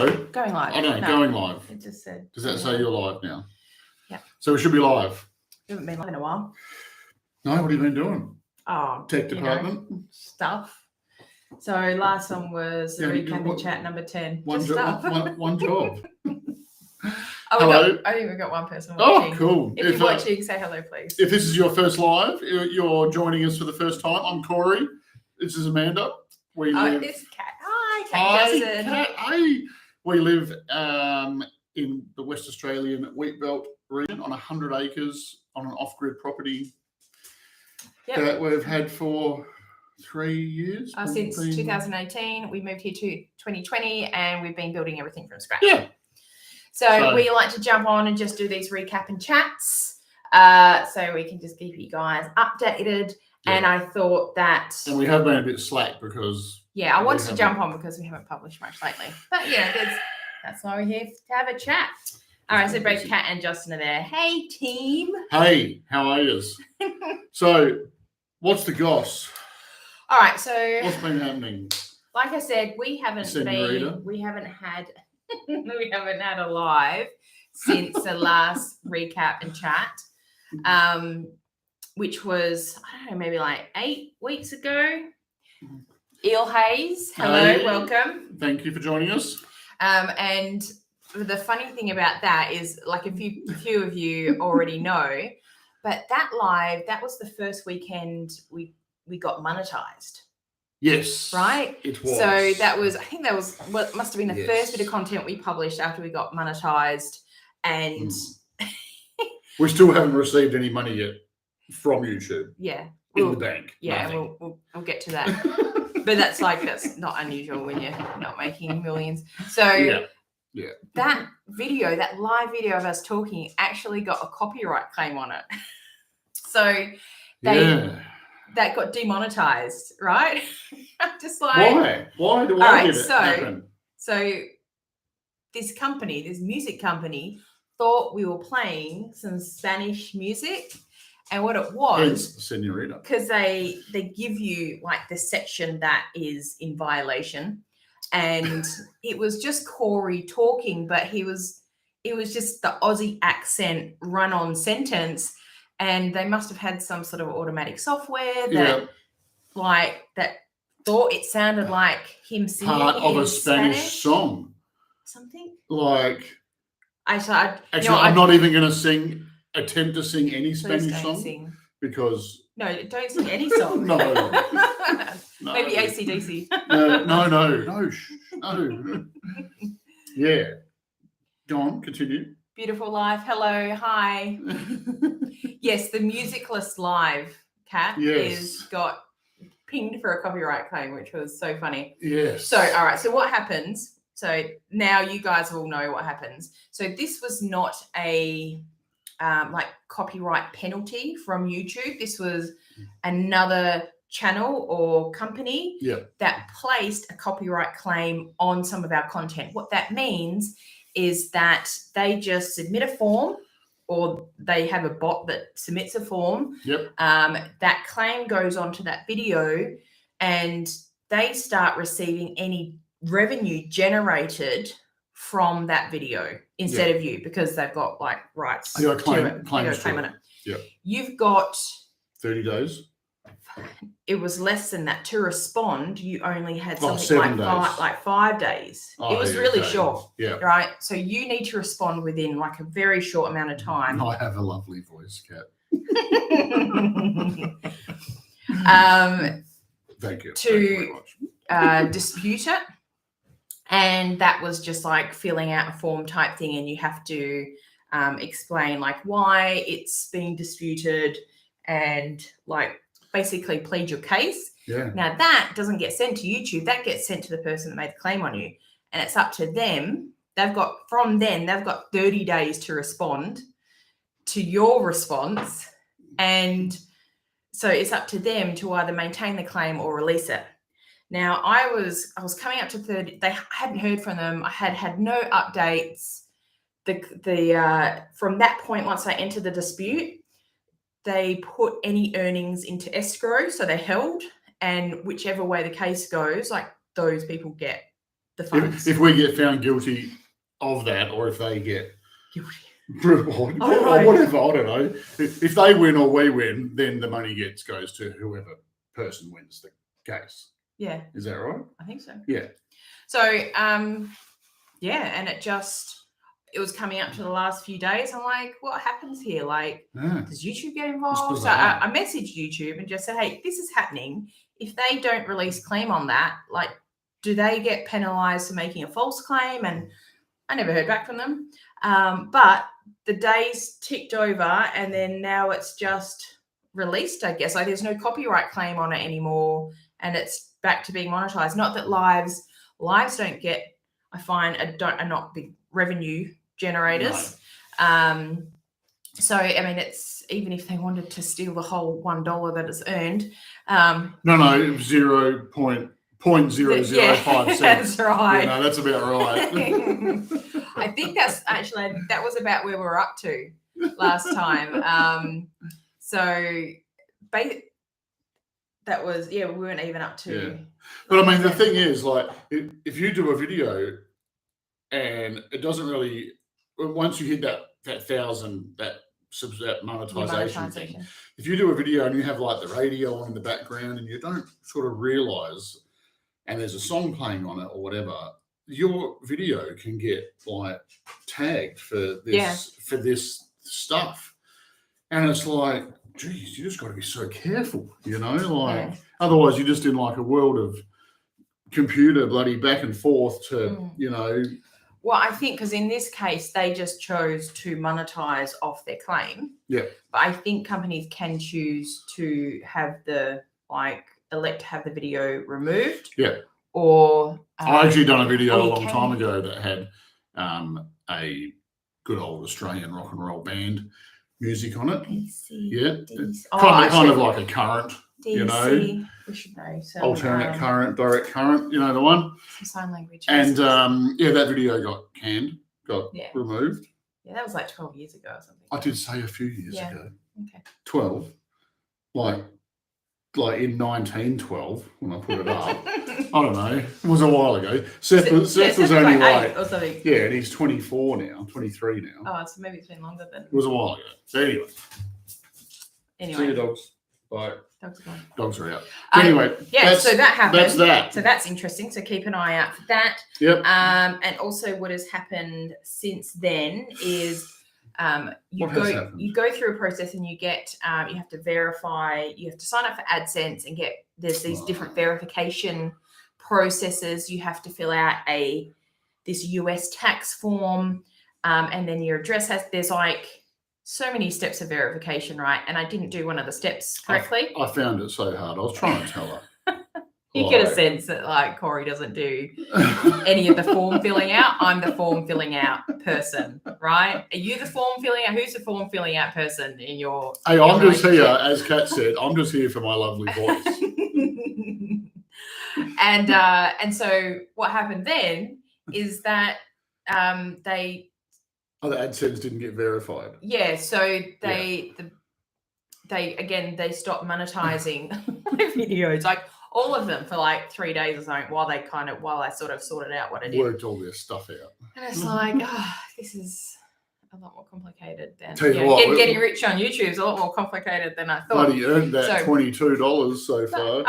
Going live. I don't know, going live. It just said. Does that say you're live now? Yeah. So we should be live. We haven't been live in a while. No, what have you been doing? Oh, Tech department? Stuff. So last one was the recap and chat number 10. One job. Hello. I think we've got one person watching. Oh, cool. If you're watching, say hello, please. If this is your first live, you're joining us for the first time. I'm Corey. This is Amanda. It's Kat. Hi, Kat Justin. Hey. We live in the West Australian wheatbelt region on 100 acres on an off-grid property that we've had for 3 years. Since 2018. We moved here to 2020 and we've been building everything from scratch. Yeah. So we like to jump on and just do these recap and chats so we can just keep you guys updated. Yeah. And I thought that... And we have been a bit slack because... Yeah, I wanted to jump on because we haven't published much lately. But yeah, that's why we're here to have a chat. All right, so both Kat and Justin are there. Hey, team. Hey, how are you? So, what's the goss? All right, so... What's been happening? Like I said, we haven't had a live since the last recap and chat, which was, I don't know, maybe like 8 weeks ago. Eel Hayes, hello, welcome. Thank you for joining us. And the funny thing about that is, like a few of you already know, but that was the first weekend we got monetized. Yes. Right? It was. So I think that was what must have been the first bit of content we published after we got monetized. And we still haven't received any money yet from YouTube. Yeah. In the bank. Yeah, we'll get to that. But that's not unusual when you're not making millions. So yeah. That live video of us talking actually got a copyright claim on it. So that got demonetized, right? Just like why do I get it happen? So this music company thought we were playing some Spanish music. And what it was, Senorita, because they give you like the section that is in violation, and it was just Corey talking, but it was just the Aussie accent run-on sentence, and they must have had some sort of automatic software that thought it sounded like him singing part of a Spanish song, something like. I'm not even going to attempt to sing any Spanish song because don't sing any song. No. Maybe AC/DC. No. Yeah, go on, continue. Beautiful live. Hello, hi. Yes, the musicless live Kat is got pinged for a copyright claim, which was so funny. Yes. So all right, so what happens? So now you guys will know what happens. So this was not a copyright penalty from YouTube. This was another channel or company that placed a copyright claim on some of our content. What that means is that they just submit a form, or they have a bot that submits a form. That claim goes onto that video, and they start receiving any revenue generated from that video instead of you, because they've got rights to it. Claim on it. Yeah. You've got 30 days. It was less than that. To respond, you only had something 7 days. 5 days. It was really short. Yeah. Right. So you need to respond within a very short amount of time. I have a lovely voice, Kat. Thank you. To dispute it. And that was just like filling out a form type thing, and you have to explain why it's being disputed and basically plead your case. Yeah. Now that doesn't get sent to YouTube. That gets sent to the person that made the claim on you, and it's up to them. They've got 30 days to respond to your response, and so it's up to them to either maintain the claim or release it. Now, I was coming up to 30. They hadn't heard from them. I had no updates. From that point, once I entered the dispute, they put any earnings into escrow, so they're held. And whichever way the case goes, those people get the funds. If we get found guilty of that, or if they get Guilty. or whatever, I don't know. If they win or we win, then the money goes to whoever person wins the case. Yeah. Is that right? I think so. Yeah. So, and it was coming up to the last few days. I'm like, what happens here? Like, does YouTube get involved? So I messaged YouTube and just said, hey, this is happening. If they don't release claim on that, like, do they get penalized for making a false claim? And I never heard back from them. But the days ticked over, and then now it's just released, I guess. Like, there's no copyright claim on it anymore, and it's back to being monetized. Not that lives don't get, I find, are not big revenue generators. No. So I mean, it's even if they wanted to steal the whole $1 that it's earned. No, 0.0005 cents. That's right. Yeah, no, that's about right. I think that was about where we were up to last time. That was, we weren't even up to. Yeah. But I mean, the thing is, like, if you do a video and it doesn't really, once you hit that 1,000, that monetization thing, if you do a video and you have like the radio on in the background and you don't sort of realize, and there's a song playing on it or whatever, your video can get like tagged for this stuff. And it's like, geez, you just got to be so careful, otherwise you're just in like a world of computer bloody back and forth to, Well, I think because in this case, they just chose to monetize off their claim. Yeah. But I think companies can choose to have elect to have the video removed. Yeah. Or I actually done a video a long time ago that had a good old Australian rock and roll band music on it. DC. Kind of like a current, DC. We should know. So, alternate current, direct current, the one. Some sign language. And that video got removed. Yeah, that was like 12 years ago or something. I did say a few years ago. Okay. 12. Like in 1912 when I put it up. I don't know. It was a while ago. Seth was only like 8 or something. Yeah, and he's 24 now, 23 now. Oh, so maybe it's been longer then. It was a while ago. So anyway. See you, dogs. Bye. Dogs are gone. Dogs are out. So anyway. So that happened. That's that. So that's interesting. So keep an eye out for that. Yep. And also what has happened since then is you go through a process and you get you have to verify, you have to sign up for AdSense and there's these different verification processes. You have to fill out this US tax form, and then your address there's like so many steps of verification, right? And I didn't do one of the steps correctly. I found it so hard. I was trying to tell her. You get a sense that like Corey doesn't do any of the form filling out. I'm the form filling out person, right? Are you the form filling out? Who's the form filling out person in your? Hey, I'm just here, as Kat said. I'm just here for my lovely voice. And so what happened then is that they. Oh, the AdSense didn't get verified. Yeah, so they stopped monetizing my videos, like all of them for like 3 days or something, while I sort of sorted out what I did. Worked all this stuff out. And it's like, this is a lot more complicated than getting rich on YouTube is a lot more complicated than I thought. Bloody earned that $22 so far.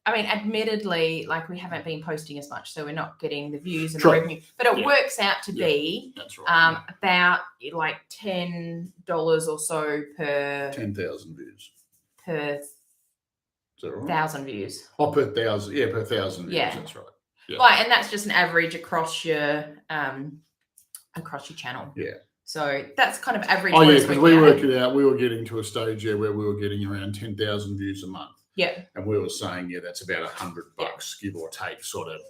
I mean, admittedly, like we haven't been posting as much, so we're not getting the views and the revenue. But it works out to be about like $10 or so per 10,000 views per Is that right? 1,000 views. Oh, per 1,000, per 1,000 views. Yeah, that's right. Yeah. Like, and that's just an average across your channel. Yeah. So that's kind of average. Oh yeah, because we worked it out. We were getting to a stage where we were getting around 10,000 views a month. Yeah. And we were saying, that's about $100, give or take, sort of,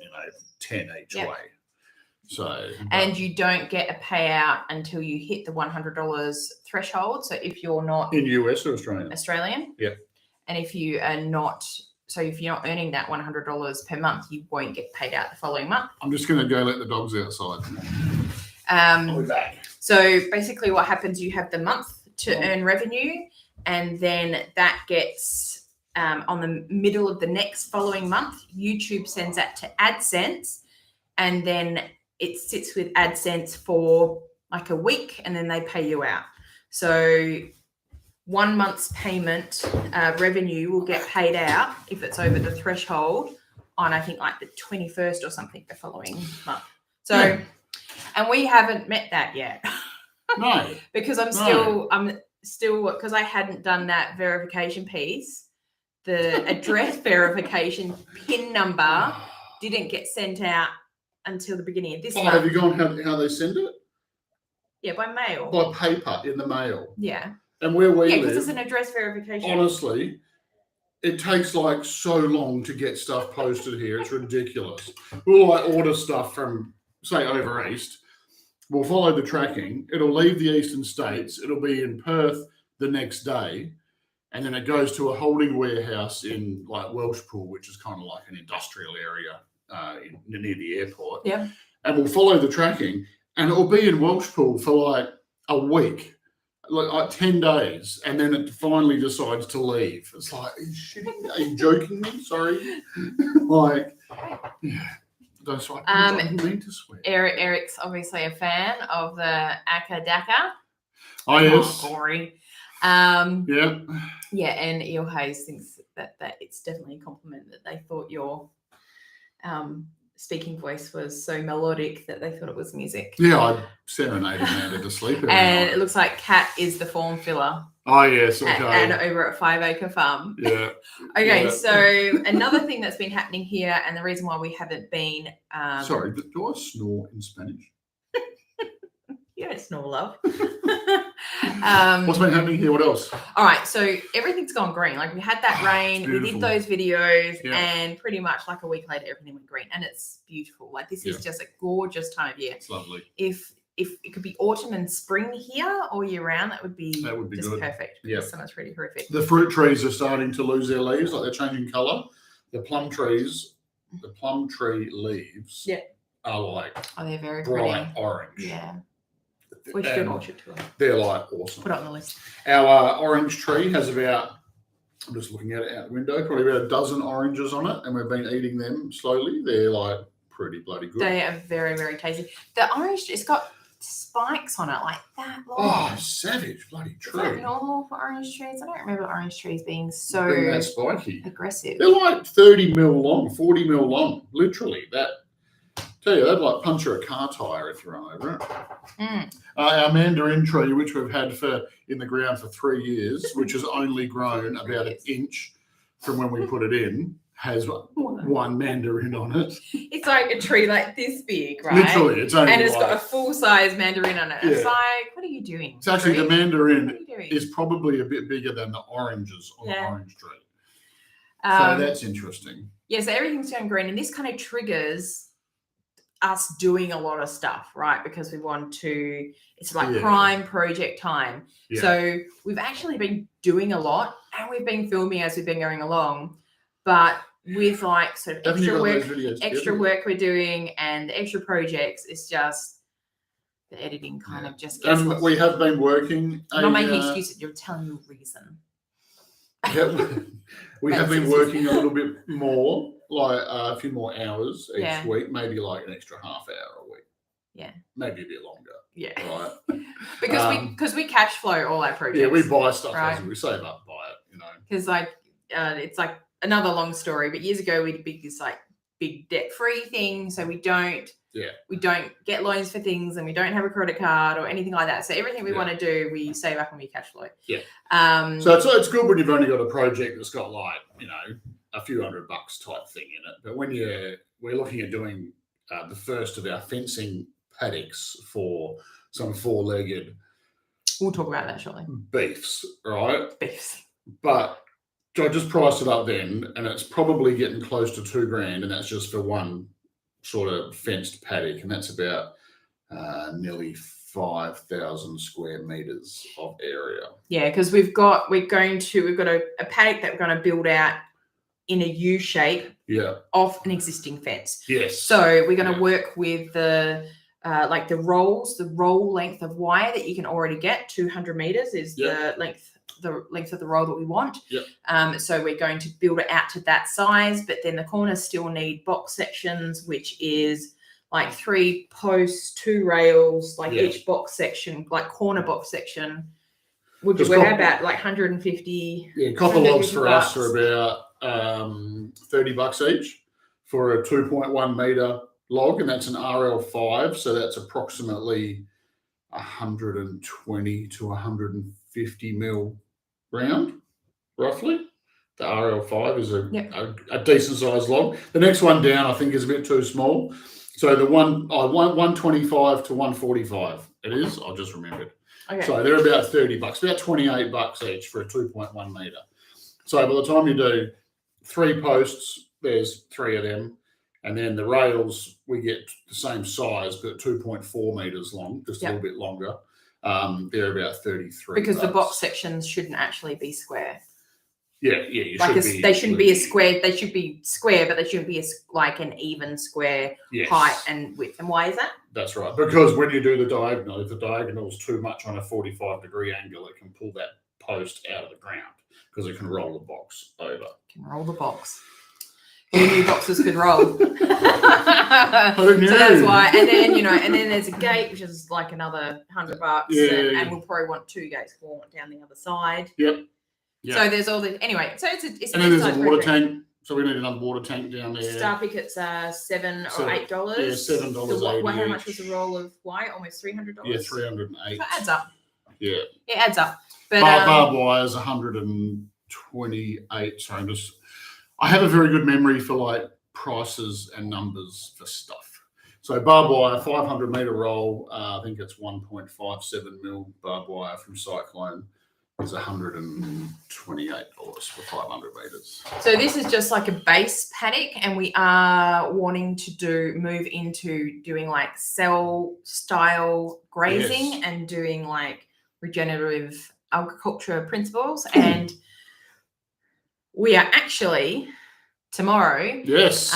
10 each way. So. And you don't get a payout until you hit the $100 threshold. So if you're not in US or Australian? Australian. Yeah. And if you are not, so if you're not earning that $100 per month, you won't get paid out the following month. I'm just going to go let the dogs outside. I'll be back. So basically what happens, you have the month to earn revenue, and then that gets on the middle of the next following month, YouTube sends that to AdSense and then it sits with AdSense for like a week, and then they pay you out. So 1 month's payment revenue will get paid out if it's over the threshold on, I think, like the 21st or something the following month. So, and we haven't met that yet. No. Because I'm still, because I hadn't done that verification piece, the address verification PIN number didn't get sent out until the beginning of this month. Have you gone how they send it? Yeah, by mail. By paper in the mail. Yeah. And where we live, because it's an address verification. Honestly, it takes like so long to get stuff posted here. It's ridiculous. We'll like order stuff from, say, over east. We'll follow the tracking. It'll leave the eastern states. It'll be in Perth the next day. And then it goes to a holding warehouse in like Welshpool, which is kind of like an industrial area near the airport. Yeah. And we'll follow the tracking, and it'll be in Welshpool for like a week, like 10 days, and then it finally decides to leave. It's like, are you shitting? Are you joking me? Sorry. Like, yeah. I didn't mean to swear. Eric's obviously a fan of the Akka Daka. Oh, yes. Gory. Yeah. Yeah, and Eel Hayes thinks that it's definitely a compliment that they thought your speaking voice was so melodic that they thought it was music. Yeah, I serenaded Amanda to sleep every and night. It looks like Kat is the form filler. Oh, yes, okay. And over at 5 Acre Farm. Yeah. Okay, yeah. So another thing that's been happening here, and the reason why we haven't been... Sorry, do I snore in Spanish? You don't snore, love. What's been happening here? What else? All right, so everything's gone green. Like we had that rain, we did those videos, and pretty much like a week later, everything went green, and it's beautiful. Like this is just a gorgeous time of year. It's lovely. If it could be autumn and spring here all year round, that would be just good. Perfect. Yeah, summer's pretty horrific. The fruit trees are starting to lose their leaves, like they're changing colour. The plum tree leaves are like they're very bright pretty. Orange. Yeah. We should do an orchard tour. They're like awesome. Put it on the list. Our orange tree has about, I'm just looking at it out the window, probably about a dozen oranges on it, and we've been eating them slowly. They're like pretty bloody good. They are very, very tasty. The orange, it's got spikes on it like that long. Oh, savage bloody tree. Is that normal for orange trees? I don't remember orange trees being so that spiky. Aggressive. They're like 30 mil long, 40 mil long, literally. Tell you, they'd like puncture a car tire if you run over it. Our mandarin tree, which we've had in the ground for 3 years, which has only grown about an inch from when we put it in, has one mandarin on it. It's like a tree like this big, right? Literally, it's only and it's got a full-size mandarin on it. Yeah. It's like, what are you doing? It's actually the mandarin is probably a bit bigger than the oranges on the orange tree. So that's interesting. Yeah, so everything's going green, and this kind of triggers us doing a lot of stuff, right? Because we want to, it's like prime project time. Yeah. So we've actually been doing a lot, and we've been filming as we've been going along, but with like sort of extra work we're doing and extra projects, it's just the editing kind of just gets lost. We have been working. I'm not making excuses, you're telling me a reason. We have been working a little bit more, like a few more hours each week, maybe like an extra half hour a week. Yeah. Maybe a bit longer. Yeah. Right. because we cash flow all our projects. Yeah, we buy stuff as we save up, buy it, Because it's like another long story, but years ago we did this like big debt-free thing, so we don't get loans for things, and we don't have a credit card or anything like that. So everything we want to do, we save up and we cash flow. Yeah. So it's good when you've only got a project that's got like, a few $100 type thing in it. But when we're looking at doing the first of our fencing paddocks for some 4-legged. We'll talk about that shortly. Beefs, right? Beefs. But I just priced it up then, and it's probably getting close to $2,000, and that's just for one sort of fenced paddock, and that's about nearly 5,000 square meters of area. Yeah, because we've got a paddock that we're going to build out in a U shape off an existing fence. Yes. So we're going to work with the roll length of wire that you can already get. 200 meters is the length of the roll that we want. Yep. So we're going to build it out to that size, but then the corners still need box sections, which is like 3 posts, 2 rails, like Yeah. each box section, like corner box section. Would you Because wear about like 150? Yeah, copper logs for us bucks. are about $30 each for a 2.1 meter log, and that's an RL5, so that's approximately 120 to 150 mil round, roughly. The RL5 is a decent sized log. The next one down, I think, is a bit too small. So the 125 to 145 it is. I just remembered. Okay. So they're about $30, about $28 each for a 2.1 meter. So by the time you do 3 posts, there's 3 of them. And then the rails, we get the same size, but 2.4 meters long, just a little bit longer. They're about $33. Because the box sections shouldn't actually be square. Yeah. They shouldn't be a square. They should be square, but they shouldn't be like an even square height and width. And why is that? That's right. Because when you do the diagonal, if the diagonal is too much on a 45-degree angle, it can pull that post out of the ground because it can roll the box over. Can roll the box. Who knew boxes could roll? Who knew? So that's why. And then and then there's a gate, which is like another $100. And we'll probably want 2 gates down the other side. Yep. So there's all the anyway. So it's and then there's a water tank. So we need another water tank down there. Star pickets are $7 or $8. Yeah, $7. So how much was the roll of white? Almost $300. Yeah, 308. So it adds up. Yeah, it adds up. But barbed wire is 128. So I have a very good memory for like prices and numbers for stuff. So barbed wire, 500 meter roll. I think it's 1.57 mil barbed wire from Cyclone. Is $128 for 500 meters. So this is just like a base paddock, and we are wanting to move into doing like cell style grazing and doing like regenerative agriculture principles. And we are actually tomorrow. Yes.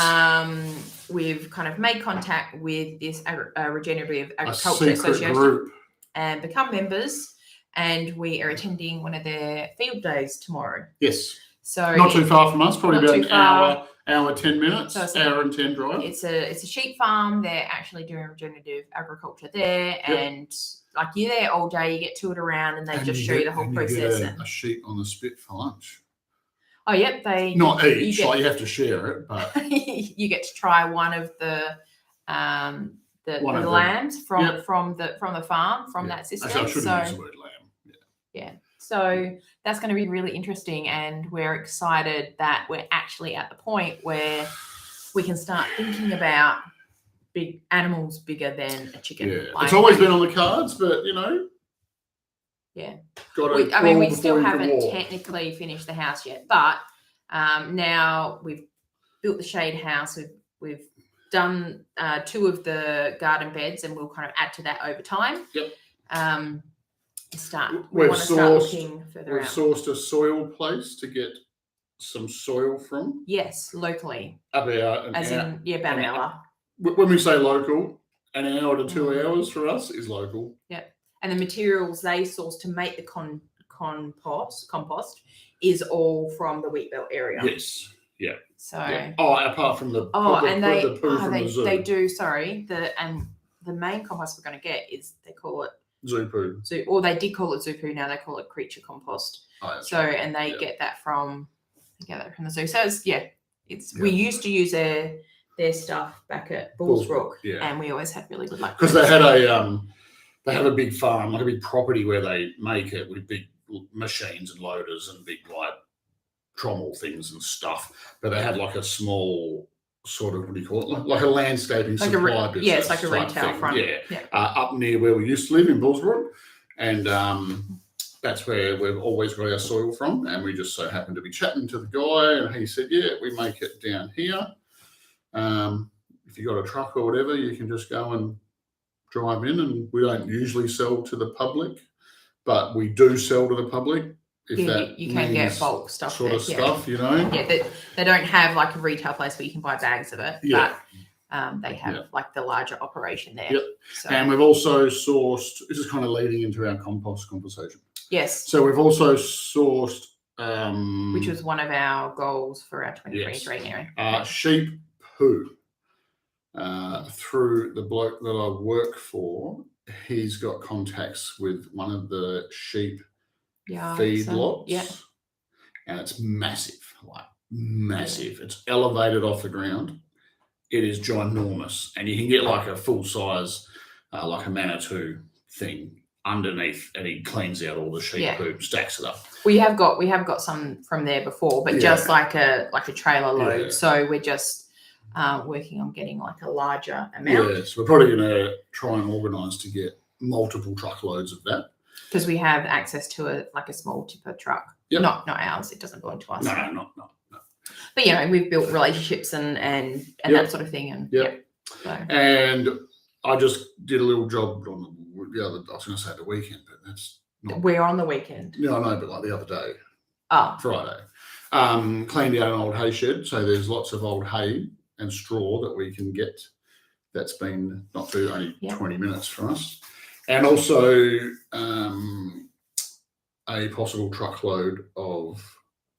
We've kind of made contact with this regenerative agriculture association group and become members. And we are attending one of their field days tomorrow. Yes. So not too far from us, probably about an hour, 10 minutes, so hour and 10 drive. It's a sheep farm. They're actually doing regenerative agriculture there, and like you're there all day. You get toured around, and they just show you the whole process. You get a sheep on the spit for lunch. Oh, yep. They not each, like you have to share it, but you get to try one of the lambs from the farm from that system. Actually, I shouldn't use the word lamb. Yeah. So that's going to be really interesting, and we're excited that we're actually at the point where we can start thinking about big animals bigger than a chicken. Yeah. It's always been on the cards, but yeah. We still haven't technically finished the house yet, but now we've built the shade house. We've done 2 of the garden beds, and we'll kind of add to that over time. Yep. We want to start looking further out. We've sourced a soil place to get some soil from. Yes, locally. About an hour. When we say local, an hour to 2 hours for us is local. Yeah. And the materials they source to make the compost is all from the Wheatbelt area. Yes. Yeah. So. Yeah. Apart from the poo from the zoo. They do. Sorry. The main compost we're going to get is they call it zoo poo. Or they did call it zoo poo. Now they call it creature compost. Oh, so right. And they get that from the zoo. So we used to use their stuff back at Bullsbrook, and we always had really good luck because they had a big farm, like a big property where they make it with big machines and loaders and big like trommel things and stuff. But they had like a small sort of, what do you call it? Like a landscaping supply business. Yeah, it's like a retail front. Yeah. Up near where we used to live in Bullsbrook. And that's where we've always got our soil from. And we just so happened to be chatting to the guy, and he said, we make it down here. If you got a truck or whatever, you can just go and drive in, and we don't usually sell to the public, but we do sell to the public. If you can get bulk stuff, stuff. Yeah, they don't have like a retail place where you can buy bags of it, but they have like the larger operation there. Yep. So. And we've also sourced. This is kind of leading into our compost conversation. Yes. So we've also sourced, which was one of our goals for our 2023 area. Sheep poo. through the bloke that I work for. He's got contacts with one of the sheep feed lots. Yeah. And it's massive, like massive. It's elevated off the ground. It is ginormous. And you can get like a full size, like a Manitou thing underneath, and he cleans out all the sheep poop, stacks it up. We have got some from there before, but just like a trailer load. Yeah. So we're just working on getting like a larger amount. Yeah, so we're probably going to try and organise to get multiple truckloads of that. Because we have access to a small tipper truck. Yep. Not ours. It doesn't belong to us. No. But we've built relationships and that sort of thing. And so. And I just did a little job on I was going to say the weekend, but that's not. We're on the weekend. No, I know, but like the other day. Oh. Friday. Cleaned out an old hay shed. So there's lots of old hay and straw that we can get. That's been not for only 20 minutes from us. And also a possible truckload of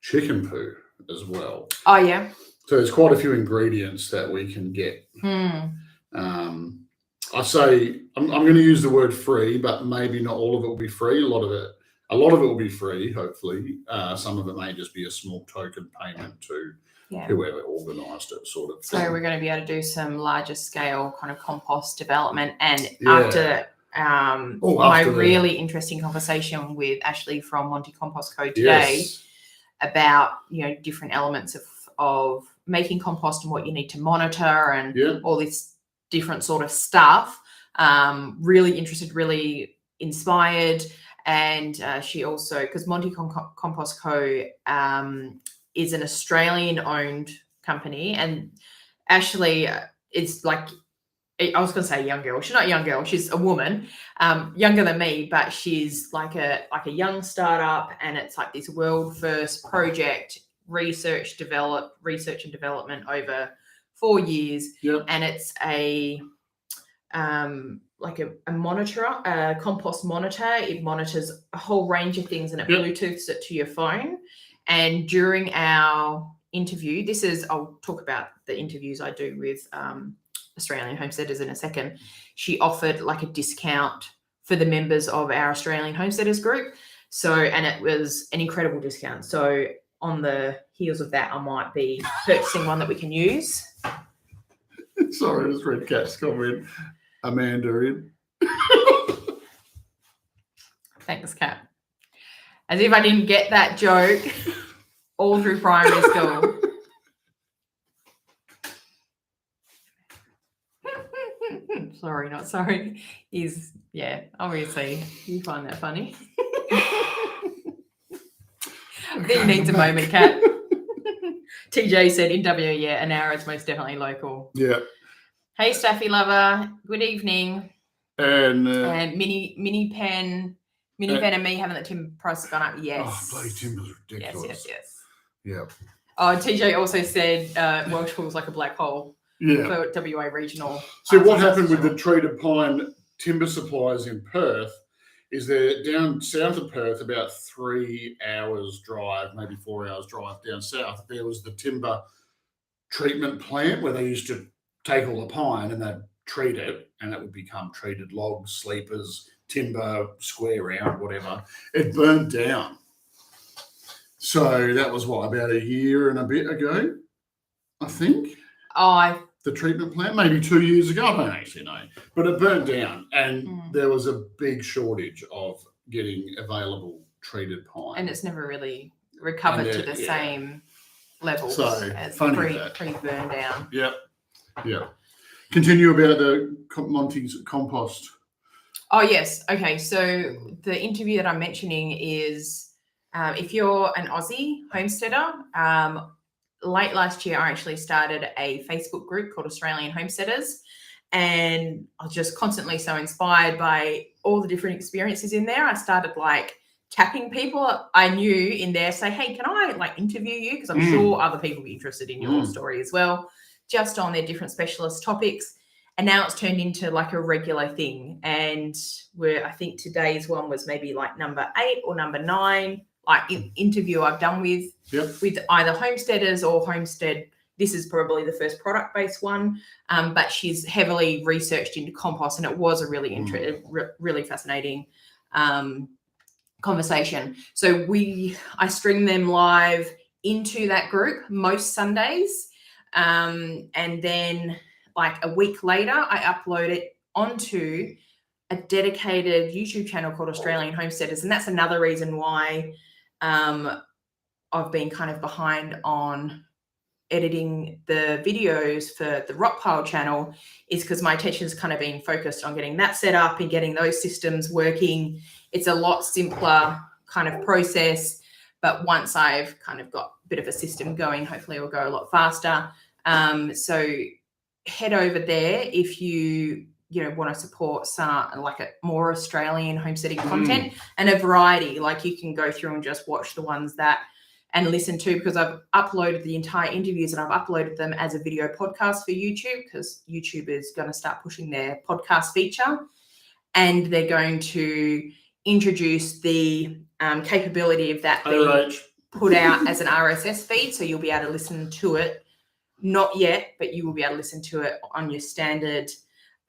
chicken poo as well. Oh, yeah. So there's quite a few ingredients that we can get. I say I'm going to use the word free, but maybe not all of it will be free. A lot of it will be free, hopefully. Some of it may just be a small token payment to whoever organised it, sort of. So we're going to be able to do some larger scale kind of compost development. And after my really interesting conversation with Ashley from Monty Compost Co today about different elements of making compost and what you need to monitor and all this different sort of stuff. Really interested, really inspired. And she also, because Monty Compost Co is an Australian owned company, and Ashley is like, I was going to say young girl. She's not a young girl. She's a woman, younger than me, but she's like a young startup, and it's like this world first project, research and development over 4 years. Yep. And it's a compost monitor. It monitors a whole range of things, and it Bluetooths it to your phone. And during our interview, I'll talk about the interviews I do with Australian homesteaders in a second. She offered like a discount for the members of our Australian homesteaders group. So, and it was an incredible discount. So on the heels of that, I might be purchasing one that we can use. Sorry, I just read Kat's comment. Amanda in. Thanks, Kat. As if I didn't get that joke all through primary school. Sorry, not sorry. Obviously you find that funny. He needs a moment, Kat. TJ said in WA, an hour is most definitely local. Yeah. Hey, Staffy lover. Good evening. And mini pen and me having the timber price gone up. Yes. Oh, bloody timber's ridiculous. Yes. Yeah. Oh, TJ also said Welsh Pool's like a black hole. Yeah. For WA regional. So what happened with the treated pine timber suppliers in Perth is they're down south of Perth, about 3 hours drive, maybe 4 hours drive down south. There was the timber treatment plant where they used to take all the pine and they'd treat it, and it would become treated logs, sleepers, timber, square round, whatever. It burnt down. So that was about a year and a bit ago, I think. The treatment plant, maybe 2 years ago, I don't actually know. But it burnt down, and there was a big shortage of getting available treated pine. And it's never really recovered to the same levels as pre-burn down. Yep. Yeah. Continue about the Monty's compost. Oh, yes. Okay. So the interview that I'm mentioning is if you're an Aussie homesteader, late last year, I actually started a Facebook group called Australian Homesteaders, and I was just constantly so inspired by all the different experiences in there. I started tapping people I knew in there, say, hey, can I interview you? Because I'm sure other people will be interested in your story as well, just on their different specialist topics. And now it's turned into a regular thing. And I think today's one was maybe number 8 or number 9. Interview I've done with either homesteaders or homestead this is probably the first product-based one, but she's heavily researched into compost, and it was a really really fascinating conversation. So I string them live into that group most Sundays, and then like a week later, I upload it onto a dedicated YouTube channel called Australian Homesteaders, and that's another reason why I've been kind of behind on editing the videos for the Rockpile channel, is because my attention's kind of been focused on getting that set up and getting those systems working. It's a lot simpler kind of process, but once I've kind of got a bit of a system going, hopefully it will go a lot faster. So head over there if you want to support some like a more Australian homesteading content and a variety. Like you can go through and just watch the ones that and listen to, because I've uploaded the entire interviews and I've uploaded them as a video podcast for YouTube, because YouTube is going to start pushing their podcast feature, and they're going to introduce the capability of that being put out as an RSS feed, so you'll be able to listen to it. Not yet, but you will be able to listen to it on your standard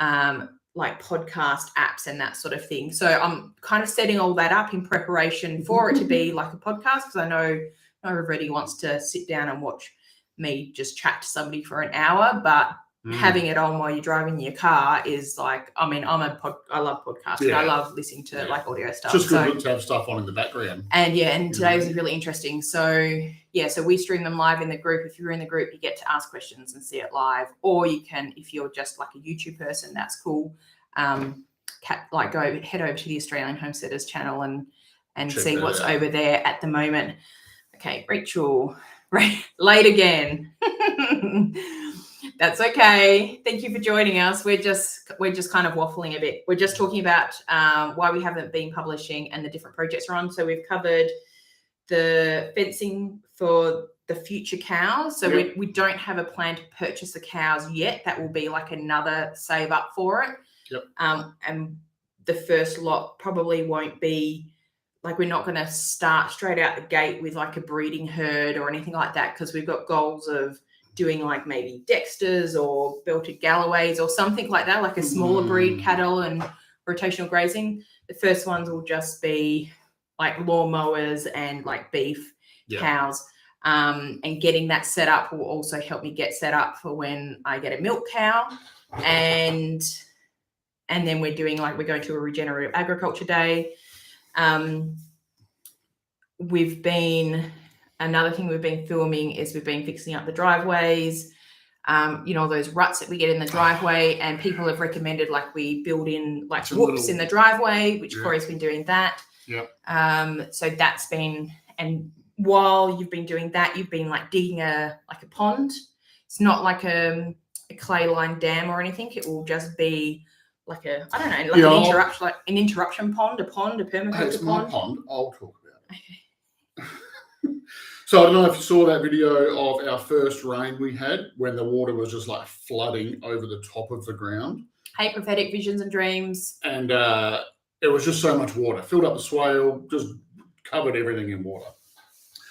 like podcast apps and that sort of thing. So I'm kind of setting all that up in preparation for it to be like a podcast, because I know not everybody wants to sit down and watch me just chat to somebody for an hour, but having it on while you're driving your car is like, I mean, I love podcasting. I love listening to like audio stuff. It's just good to have stuff on in the background. And today's is really interesting. So so we stream them live in the group. If you're in the group, you get to ask questions and see it live, or you can, if you're just like a YouTube person, that's cool. Head over to the Australian Homesteaders channel and see what's over there at the moment. Okay, Rachel, late again. That's okay. Thank you for joining us. We're just kind of waffling a bit. We're just talking about why we haven't been publishing and the different projects we're on. So we've covered the fencing for the future cows. So we don't have a plan to purchase the cows yet. That will be like another save up for it. Yep. And the first lot probably won't be like, we're not going to start straight out the gate with like a breeding herd or anything like that, because we've got goals of doing like maybe Dexters or belted Galloways or something like that, like a smaller breed cattle and rotational grazing. The first ones will just be like lawnmowers and like beef cows. And getting that set up will also help me get set up for when I get a milk cow. And then we're going to a regenerative agriculture day. Another thing we've been filming is we've been fixing up the driveways, those ruts that we get in the driveway, and people have recommended like we build in like whoops in the driveway, which Corey's been doing that. So that's been, and while you've been doing that, you've been like digging a pond. It's not like a clay lined dam or anything. It will just be like an interruption pond, a permaculture it's pond. My pond. I'll talk about it. Okay. So I don't know if you saw that video of our first rain we had when the water was just like flooding over the top of the ground. Hey, prophetic visions and dreams. And it was just so much water, filled up the swale, just covered everything in water.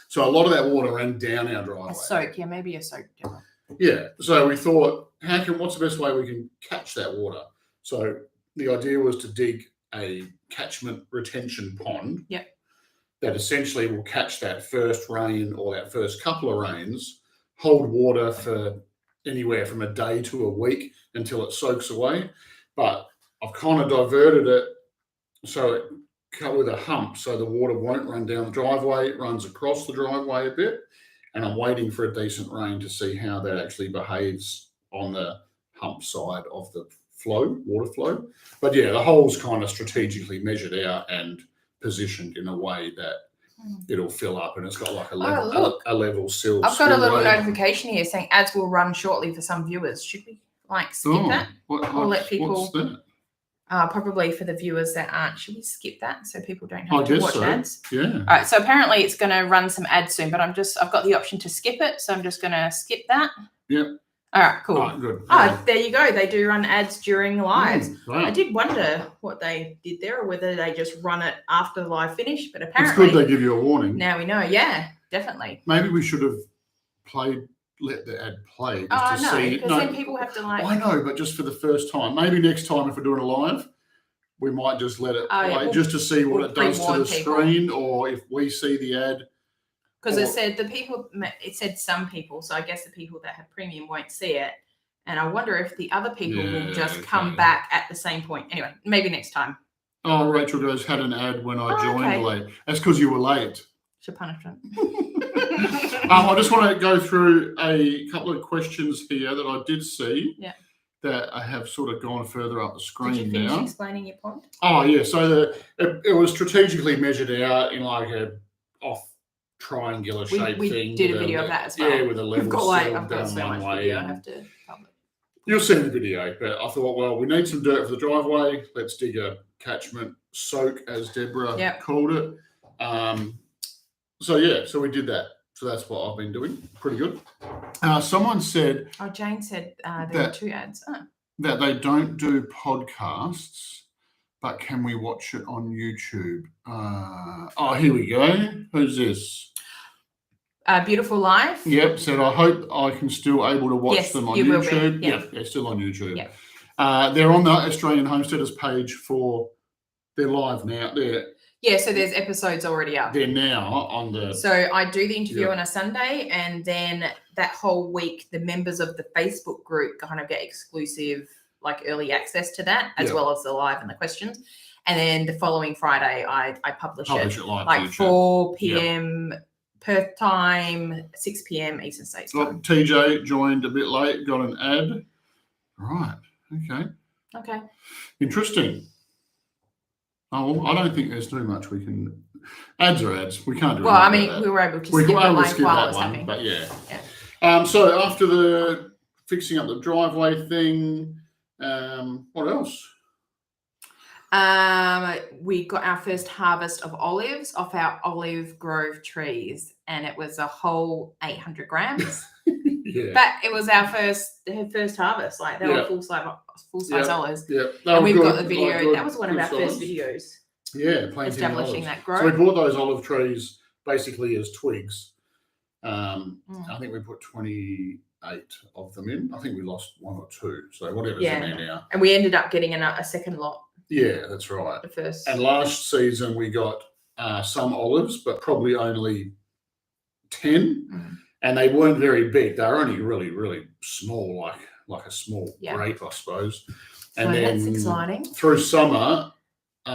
So a lot of that water ran down our driveway. Maybe a soak. Yeah. So we thought, what's the best way we can catch that water? So the idea was to dig a catchment retention pond. Yep. That essentially will catch that first rain or that first couple of rains, hold water for anywhere from a day to a week until it soaks away. But I've kind of diverted it so it cut with a hump, so the water won't run down the driveway. It runs across the driveway a bit, and I'm waiting for a decent rain to see how that actually behaves on the hump side of the water flow. But yeah, the hole's kind of strategically measured out and positioned in a way that it'll fill up, and it's got like a level sill. I've got a little notification here saying ads will run shortly for some viewers. Should we skip that? Or let people? What's that? Probably for the viewers that aren't. Should we skip that so people don't have to watch ads? Yeah. All right. So apparently it's going to run some ads soon, but I've got the option to skip it, so I'm just going to skip that. Yep. All right, cool. All right, good. There you go. They do run ads during lives. Right. I did wonder what they did there, or whether they just run it after the live finish, but apparently it's good they give you a warning. Now we know. Yeah, definitely. Maybe we should have played let the ad play. Oh, Just to no, see. because then people have to like. I know, but just for the first time. Maybe next time if we're doing a live, we might just let it play just to see what it does to the screen, or if we see the ad. Because it said some people, so I guess the people that have premium won't see it. And I wonder if the other people will just come back at the same point. Anyway, maybe next time. Oh, Rachel goes, had an ad when I joined late. That's because you were late. It's a punishment. I just want to go through a couple of questions here that I did see. Yeah. That I have sort of gone further up the screen now. Did you finish explaining your point? Oh, yeah. So it was strategically measured out in like a off triangular shape we thing. We did a video of that as well. Yeah, with a level I've got so much video I have to publish. You'll see the video, but I thought, well, we need some dirt for the driveway. Let's dig a catchment soak, as Deborah called it. So we did that. So that's what I've been doing. Pretty good. Someone said... Oh, Jane said there were 2 ads. Oh. That they don't do podcasts, but can we watch it on YouTube? Here we go. Who's this? Beautiful Life. Yep. Said, I hope I can still able to watch them on YouTube. Yeah, they're still on YouTube. Yep. They're on the Australian Homesteaders page they're live now. So there's episodes already up. They're now on the... So I do the interview on a Sunday, and then that whole week, the members of the Facebook group kind of get exclusive, like early access to that, as well as the live and the questions. And then the following Friday, I publish it live like 4 p.m. Perth time, 6 p.m. Eastern States time. TJ joined a bit late, got an ad. Right. Okay. Interesting. Oh, well, I don't think there's too much we can. Ads are ads. We can't do. Well, I mean, we were able to skip that while it was happening. But yeah. So after the fixing up the driveway thing, what else? We got our first harvest of olives off our olive grove trees, and it was a whole 800 grams. Yeah. But it was our first harvest. Like they were full size olives. Yeah. And we've got the video. That was one of our first videos. Yeah, establishing that growth. So we bought those olive trees basically as twigs. I think we put 28 of them in. I think we lost 1 or 2. So whatever's in there now. And we ended up getting a second lot. Yeah, that's right. The first. And last season we got some olives, but probably only 10. And they weren't very big. They were only really, really small, like a small grape, I suppose. And then that's exciting. Through summer, they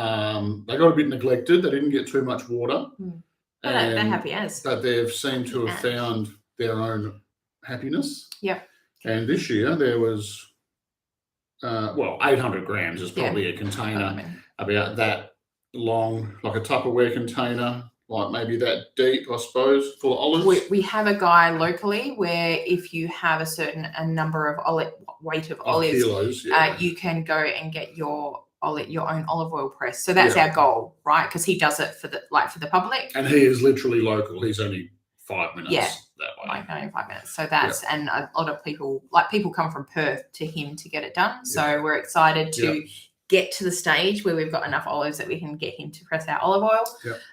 got a bit neglected. They didn't get too much water. They're happy as. But they've seemed to have found their own happiness. Yep. And this year there was, 800 grams is probably a container about that long, like a Tupperware container. Like maybe that deep, I suppose, full of olives. We have a guy locally where if you have a number of weight of olives, kilos, you can go and get your own olive oil press. So that's our goal, right? Because he does it for the public. And he is literally local. He's only 5 minutes that way. Like only 5 minutes. So that's and a lot of people come from Perth to him to get it done. So we're excited to get to the stage where we've got enough olives that we can get him to press our olive oil.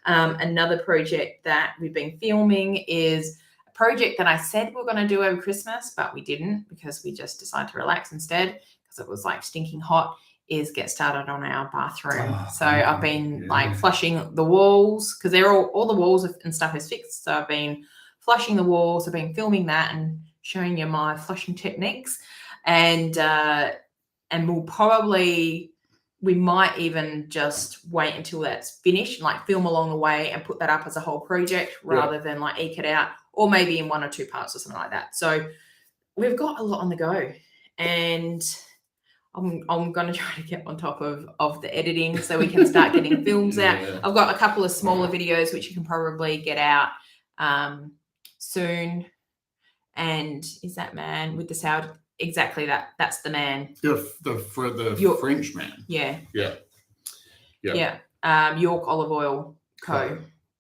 Another project that we've been filming is a project that I said we're going to do over Christmas, but we didn't because we just decided to relax instead because it was like stinking hot, is get started on our bathroom. So I've been like flushing the walls because they're all the walls and stuff is fixed. So I've been flushing the walls. I've been filming that and showing you my flushing techniques. And we might even just wait until that's finished, like film along the way and put that up as a whole project rather than like eke it out, or maybe in 1 or 2 parts or something like that. So we've got a lot on the go, and I'm going to try to get on top of the editing so we can start getting films out. I've got a couple of smaller videos which you can probably get out soon. And is that man with the sound? Exactly that. That's the man. The French man. Yeah. Yeah. York Olive Oil Co.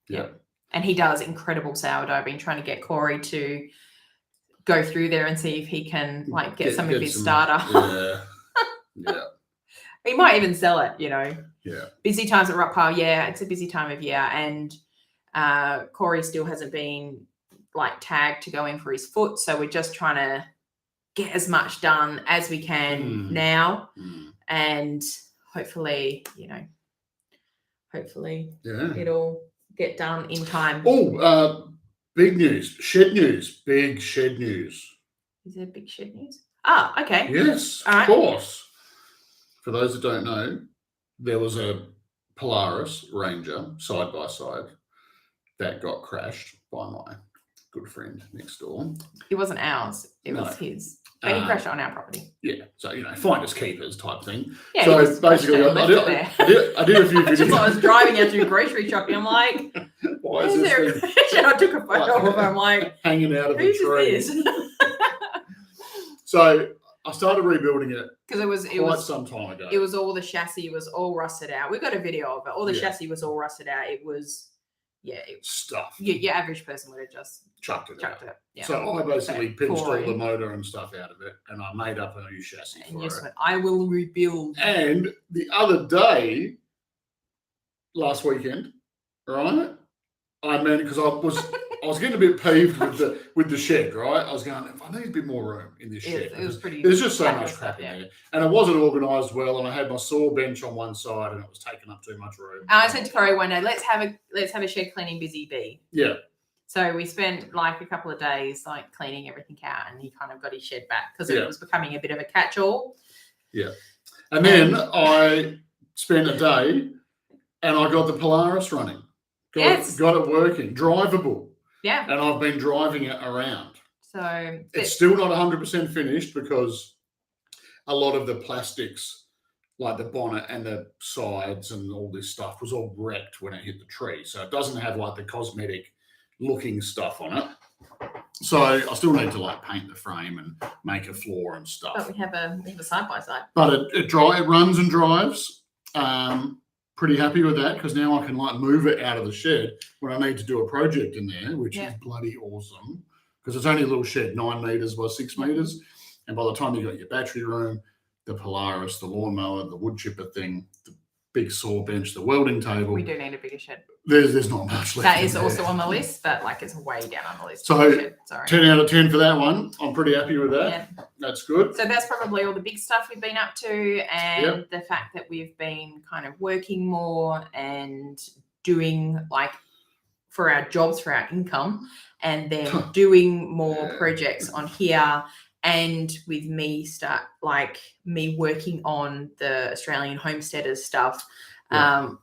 Yeah. And he does incredible sourdough. I've been trying to get Corey to go through there and see if he can like get some of his starter. Yeah. He might even sell it, you know. Yeah. Busy times at Rockpile. Yeah, it's a busy time of year. And Corey still hasn't been like tag to go in for his foot. So we're just trying to get as much done as we can now, and hopefully, it'll get done in time. Oh, big news, big shed news. Is there big shed news? Ah, okay. Yes, of course. For those that don't know, there was a Polaris Ranger side by side that got crashed by my good friend next door. It wasn't ours. It was his. But he crashed on our property. Yeah. So, finders keepers type thing. Yeah, so basically, I did a few videos. Just I was driving out to grocery shopping. I'm like, why is this thing? And I took a photo of it. I'm like, hanging out of the tree. Whose is this? So I started rebuilding it because it was some time ago. It was all the chassis was all rusted out. We got a video of it. All the chassis was all rusted out. It was stuff. Your average person would have just chucked it. Yeah. So I basically pinched all the motor and stuff out of it, and I made up a new chassis for it. Went, I will rebuild. And the other day, last weekend, right? Because I was getting a bit peeved with the shed, right? I was going, I need a bit more room in this shed. It was pretty. There's just so much crap in there, and it wasn't organised well. And I had my saw bench on one side, and it was taking up too much room. I said to Corey one day, let's have a shed cleaning busy bee. Yeah. So we spent like a couple of days like cleaning everything out, and he kind of got his shed back because it was becoming a bit of a catch-all. Yeah. And then I spent a day, and I got the Polaris running. Got it working, drivable. Yeah. And I've been driving it around. So it's still not 100% finished because a lot of the plastics, like the bonnet and the sides and all this stuff, was all wrecked when it hit the tree. So it doesn't have like the cosmetic looking stuff on it. So I still need to like paint the frame and make a floor and stuff. But we have a side by side. But it runs and drives. Pretty happy with that because now I can like move it out of the shed when I need to do a project in there, which is bloody awesome because it's only a little shed, 9 meters by 6 meters. And by the time you got your battery room, the Polaris, the lawnmower, the wood chipper thing, the big saw bench, the welding table. We do need a bigger shed. There's not much left. That is also on the list, but like it's way down on the list. So 10 out of 10 for that one. I'm pretty happy with that. Yeah. That's good. So that's probably all the big stuff we've been up to, and the fact that we've been kind of working more and doing like for our jobs, for our income, and then doing more projects on here. And with me working on the Australian homesteaders stuff,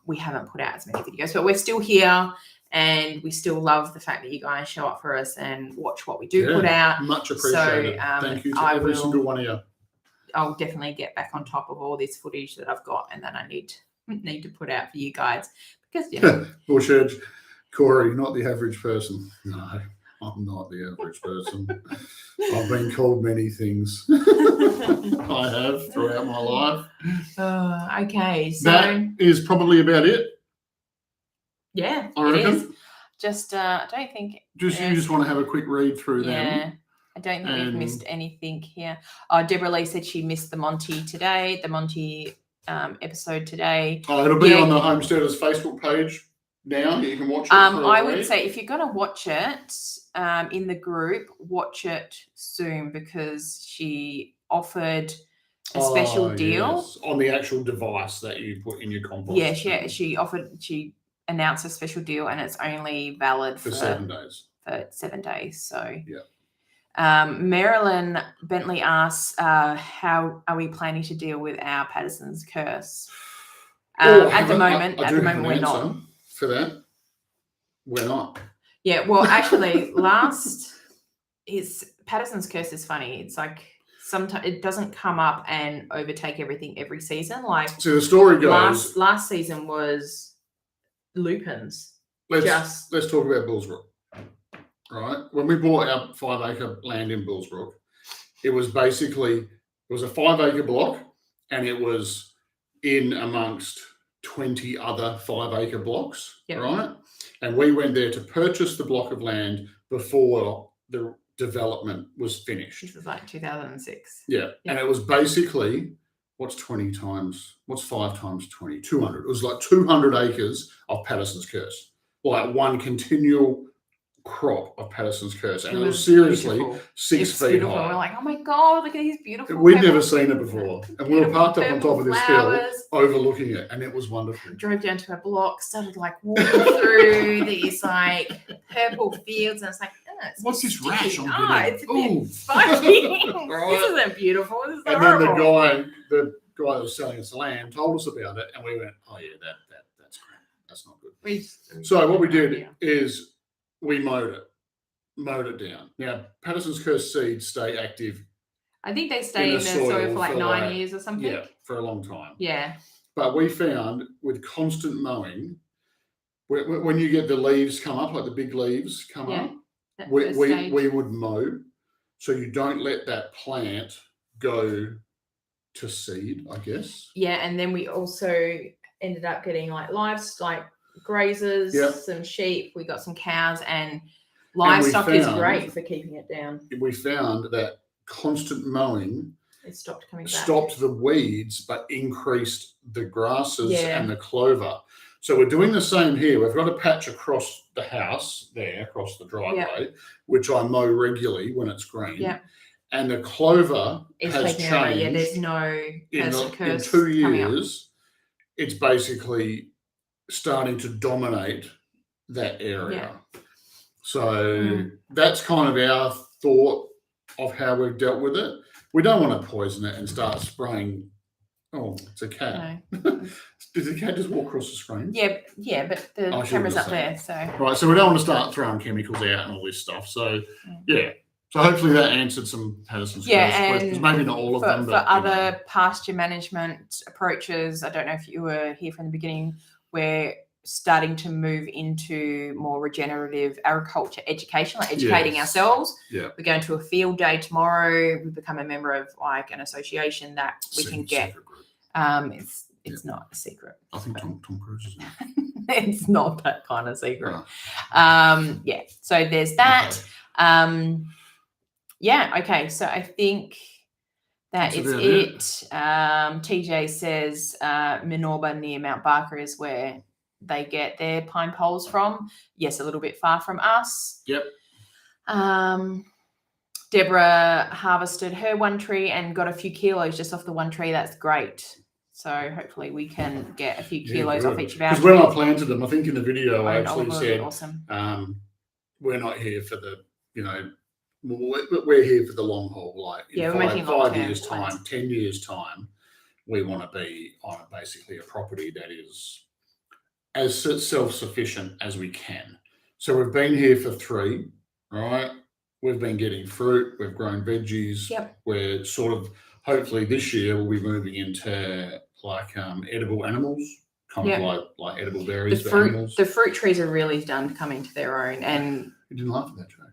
we haven't put out as many videos, but we're still here and we still love the fact that you guys show up for us and watch what we do put out. Much appreciated. Thank you to every single one of you. I'll definitely get back on top of all this footage that I've got and that I need to put out for you guys because Bullshit, Corey, not the average person. No. I'm not the average person. I've been called many things. I have throughout my life. Okay. So that is probably about it. Yeah, I reckon. It is. Just I don't think you just want to have a quick read through them. Yeah. I don't think we've missed anything here. Oh, Deborah Lee said she missed the Monty episode today. Oh, it'll be on the Homesteaders Facebook page. Now you can watch it. I would say if you're going to watch it in the group, watch it soon because she offered a special deal on the actual device that you put in your compost. Yeah, she announced a special deal and it's only valid for 7 days. For 7 days. So Marilyn Bentley asks, "How are we planning to deal with our Patterson's curse?" At the moment, we're not. For that, we're not. Yeah, well, actually, Patterson's curse is funny. It's like sometimes it doesn't come up and overtake everything every season. Like so, the story goes. Last season was lupins. Let's talk about Bullsbrook. Right, when we bought our 5 acre land in Bullsbrook, it was a 5 acre block, and it was in amongst 20 other 5 acre blocks, right? And we went there to purchase the block of land before the development was finished. This was like 2006. Yeah. And it was basically, what's 5 times 20? 200. It was like 200 acres of Patterson's curse, like one continual crop of Patterson's Curse, and It it was was seriously beautiful. 6 It's feet beautiful. high. We're like, oh my god, look at these beautiful. We'd purple- never seen it before, and we were parked up on top of this hill, flowers. overlooking it, and it was wonderful. Drove down to a block, started like walking through these like purple fields, and it's like, it's What's this sticky. rash I'm getting? It's a bit spiky. Right. This isn't beautiful. This is And horrible. then the guy that was selling us the land told us about it, and we went, "Oh yeah, that's crap. That's not good." So what we did is we mowed it down. Now Patterson's Curse seeds stay active. I think they stay in the soil for like 9 years or something. Yeah, for a long time. Yeah. But we found with constant mowing, when you get the leaves come up, like the big leaves come up, we would mow, so you don't let that plant go to seed, I guess. Yeah, and then we also ended up getting like livestock, like grazers, some sheep. We got some cows, and livestock is great for keeping it down. We found that constant mowing stopped coming back. Stopped the weeds, but increased the grasses and the clover. So we're doing the same here. We've got a patch across the house there, across the driveway, which I mow regularly when it's green. Yeah. And the clover has changed. Yeah, there's no in 2 years. It's basically starting to dominate that area. Yeah. So that's kind of our thought of how we've dealt with it. We don't want to poison it and start spraying. Oh, it's a cat. No. Did the cat just walk across the screen? Yeah, but the camera's up there. So right, so we don't want to start throwing chemicals out and all this stuff. So so hopefully that answered some Patterson's questions. Maybe not all of them. But for other pasture management approaches, I don't know if you were here from the beginning, we're starting to move into more regenerative agriculture education, like educating ourselves. Yeah. We're going to a field day tomorrow. We become a member of like an association that we can get. It's not a secret. I think Tom Cruise is in it. It's not that kind of secret. No. So there's that. Okay. So I think that is it. TJ says Minorba near Mount Barker is where they get their pine poles from. Yes, a little bit far from us. Yep. Deborah harvested her one tree and got a few kilos just off the one tree. That's great. So hopefully we can get a few kilos off each of our trees. Because when I planted them, I think in the video I actually said, we're not here for the, we're here for the long haul. Like in 5 years' time, 10 years' time, we want to be on basically a property that is as self-sufficient as we can. So we've been here for 3, right? We've been getting fruit. We've grown veggies. Yep. We're sort of, hopefully this year we'll be moving into like edible animals, kind of like edible berries for animals. The fruit trees are really done coming to their own. And you didn't laugh at that joke.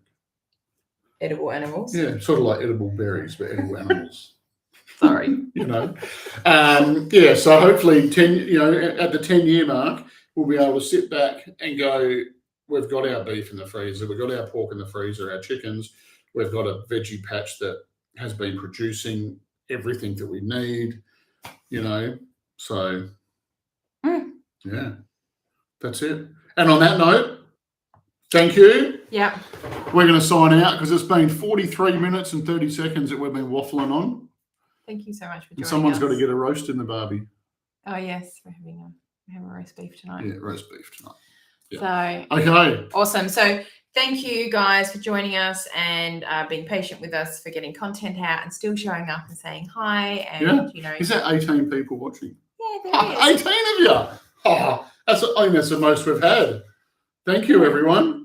Edible animals? Yeah, sort of like edible berries, but edible animals. Sorry. So hopefully at the 10-year mark, we'll be able to sit back and go, we've got our beef in the freezer, we've got our pork in the freezer, our chickens, we've got a veggie patch that has been producing everything that we need, so that's it. And on that note, thank you. Yeah. We're going to sign out because it's been 43 minutes and 30 seconds that we've been waffling on. Thank you so much for joining us. Someone's got to get a roast in the barbie. Oh, yes. We're having a roast beef tonight. Yeah, roast beef tonight. Yeah. So, okay. Awesome. So thank you guys for joining us and being patient with us, for getting content out and still showing up and saying hi. And, Is that 18 people watching? Yeah, there is. 18 of you. Oh, I think that's the most we've had. Thank you, everyone.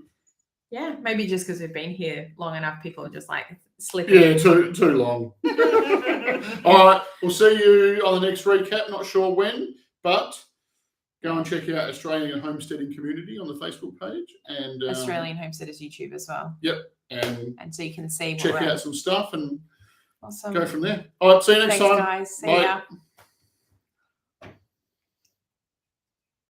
Yeah, maybe just because we've been here long enough, people are just like slipping. Yeah, too long. All right, we'll see you on the next recap. Not sure when, but go and check out Australian Homesteading Community on the Facebook page and Australian Homesteaders YouTube as well. Yep, and so you can see check out some stuff and awesome. Go from there. All right, see you next time. Thanks, guys. See ya.